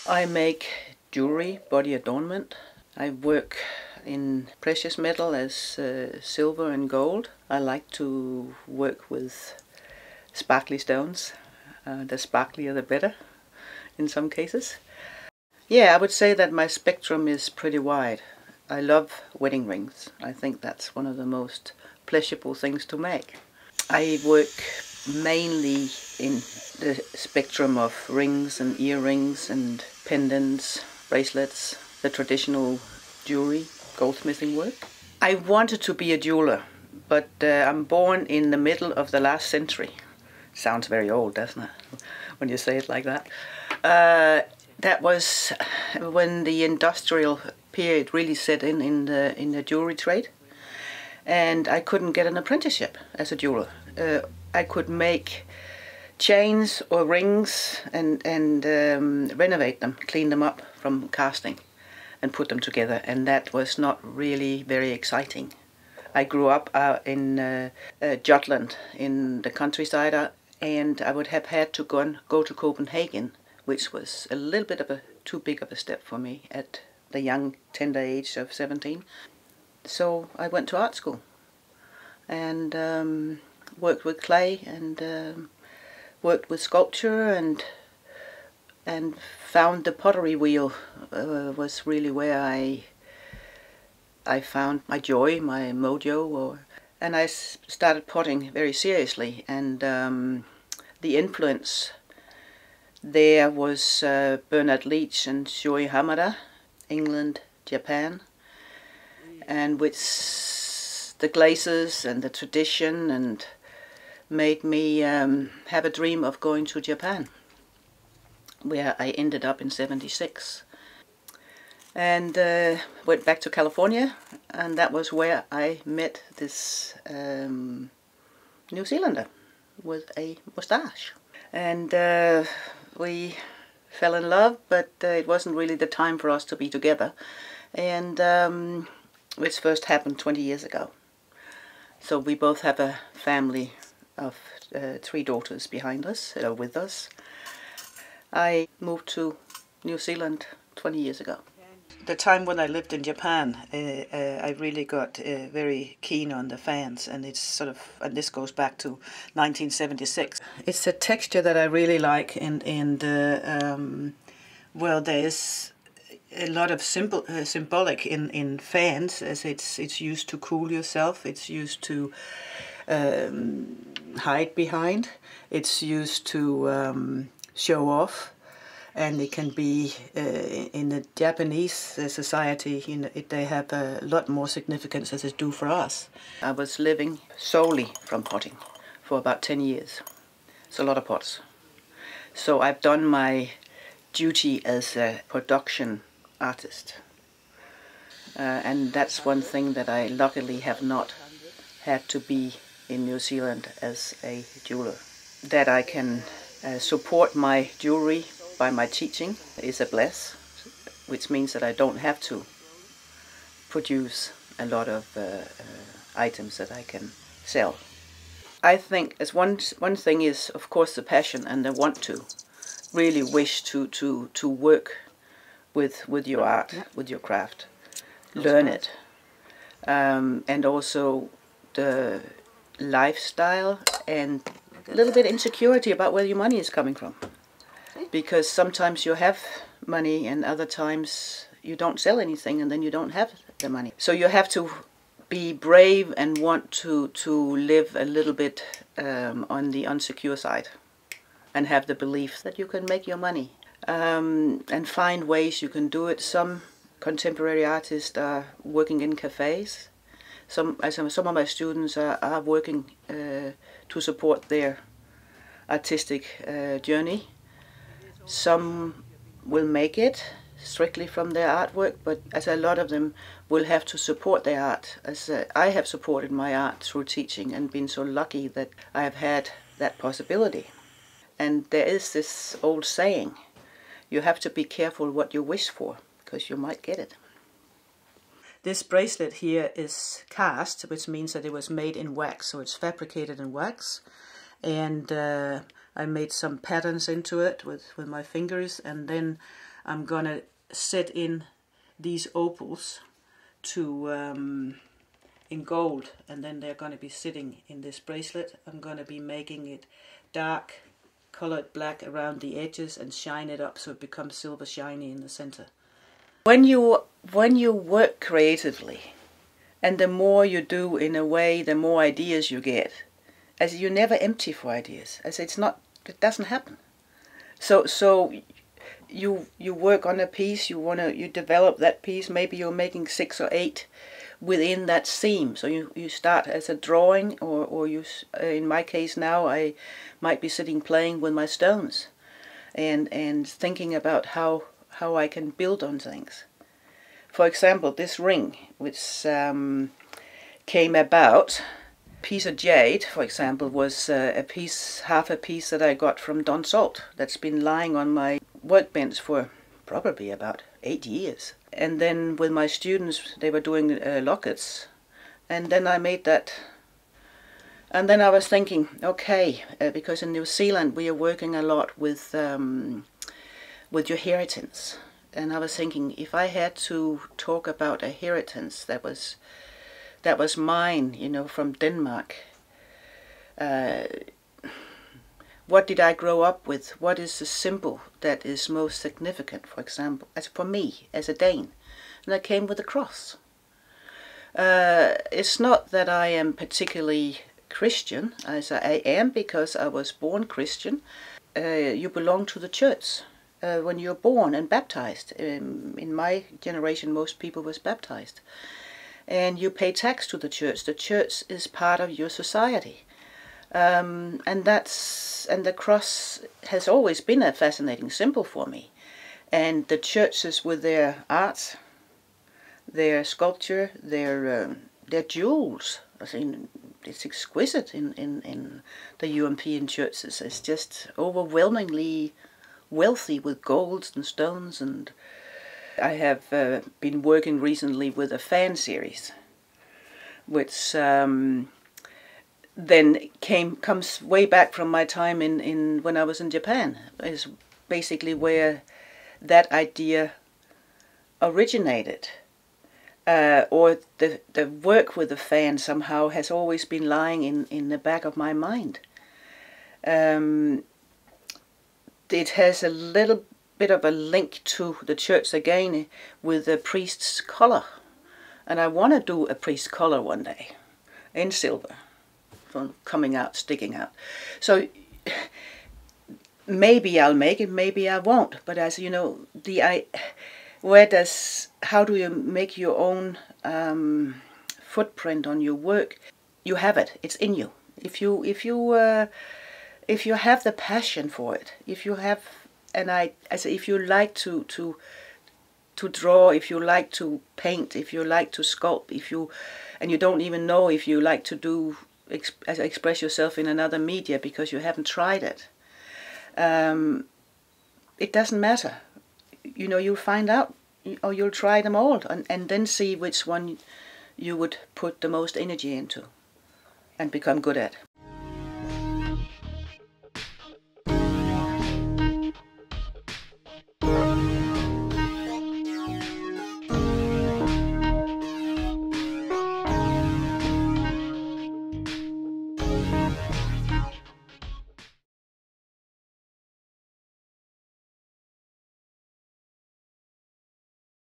I make jewelry, body adornment. I work in precious metal as silver and gold. I like to work with sparkly stones. The sparklier the better in some cases. Yeah, I would say that my spectrum is pretty wide. I love wedding rings. I think that's one of the most pleasurable things to make. I work mainly in the spectrum of rings and earrings and pendants, bracelets, the traditional jewelry, goldsmithing work. I wanted to be a jeweler, but I'm born in the middle of the last century. Sounds very old, doesn't it, when you say it like that? That was when the industrial period really set in the jewelry trade, and I couldn't get an apprenticeship as a jeweler. I could make chains or rings and renovate them, clean them up from casting and put them together, and that was not really very exciting. I grew up in Jutland in the countryside, and I would have had to go to Copenhagen, which was a little bit of too big of a step for me at the young, tender age of 17. So I went to art school and worked with clay and worked with sculpture and found the pottery wheel was really where I found my joy, my mojo, and I started potting very seriously, and the influence there was Bernard Leach and Shoei Hamada, England, Japan, and with the glazes and the tradition, and made me have a dream of going to Japan, where I ended up in '76. And went back to California, and that was where I met this New Zealander with a moustache. And we fell in love, but it wasn't really the time for us to be together. And which first happened 20 years ago. So we both have a family of 3 daughters behind us, with us. I moved to New Zealand 20 years ago. The time when I lived in Japan, I really got very keen on the fans, and it's sort of, and this goes back to 1976. It's a texture that I really like, and well, there is a lot of symbolic in fans, as it's used to cool yourself, it's used to hide behind, it's used to show off. And it can be, in the Japanese society, you know, they have a lot more significance as it do for us. I was living solely from potting for about 10 years. It's a lot of pots. So I've done my duty as a production artist. And that's one thing that I luckily have not had to be in New Zealand as a jeweler. That I can support my jewelry by my teaching is a bless, which means that I don't have to produce a lot of items that I can sell. I think as one thing is, of course, the passion and the want to, really wish to work with your art, with your craft, learn it, and also the lifestyle and a little bit insecurity about where your money is coming from. Because sometimes you have money and other times you don't sell anything and then you don't have the money. So you have to be brave and want to live a little bit on the unsecure side and have the belief that you can make your money and find ways you can do it. Some contemporary artists are working in cafes. Some of my students are working to support their artistic journey. Some will make it strictly from their artwork, but as a lot of them will have to support their art. As I have supported my art through teaching and been so lucky that I have had that possibility. And there is this old saying, you have to be careful what you wish for, because you might get it. This bracelet here is cast, which means that it was made in wax, so it's fabricated in wax. And I made some patterns into it with my fingers, and then I'm gonna set in these opals to in gold, and then they're going to be sitting in this bracelet. I'm going to be making it dark colored black around the edges and shine it up so it becomes silver shiny in the center. When you work creatively, and the more you do in a way, the more ideas you get. As you're never empty for ideas. As it doesn't happen. So you work on a piece, you develop that piece, maybe you're making 6 or 8 within that theme. So you start as a drawing, or you, in my case now, I might be sitting playing with my stones and thinking about how I can build on things. For example, this ring, which came about, piece of jade, for example, was half a piece that I got from Don Salt that's been lying on my workbench for probably about 8 years. And then with my students, they were doing lockets, and then I made that. And then I was thinking, okay, because in New Zealand we are working a lot with your inheritance, and I was thinking, if I had to talk about a inheritance that was mine, you know, from Denmark. What did I grow up with? What is the symbol that is most significant, for example, as for me, as a Dane? And I came with a cross. It's not that I am particularly Christian, as I am because I was born Christian. You belong to the church when you're born and baptized. In my generation, most people was baptized. And you pay tax to the church. The church is part of your society. And the cross has always been a fascinating symbol for me. And the churches with their art, their sculpture, their jewels, I think it's exquisite in the European churches. It's just overwhelmingly wealthy with golds and stones. And I have been working recently with a fan series, which then comes way back from my time in when I was in Japan. Is basically where that idea originated, or the work with the fan somehow has always been lying in the back of my mind. It has a little bit of a link to the church again with the priest's collar, and I want to do a priest's collar one day in silver, from coming out, sticking out. So maybe I'll make it, maybe I won't. But as you know, how do you make your own footprint on your work? You have it; it's in you. If you have the passion for it, if you have if you like to draw, if you like to paint, if you like to sculpt, and you don't even know if you like to express yourself in another media because you haven't tried it. It doesn't matter. You know, you'll find out, or you'll try them all, and then see which one you would put the most energy into and become good at.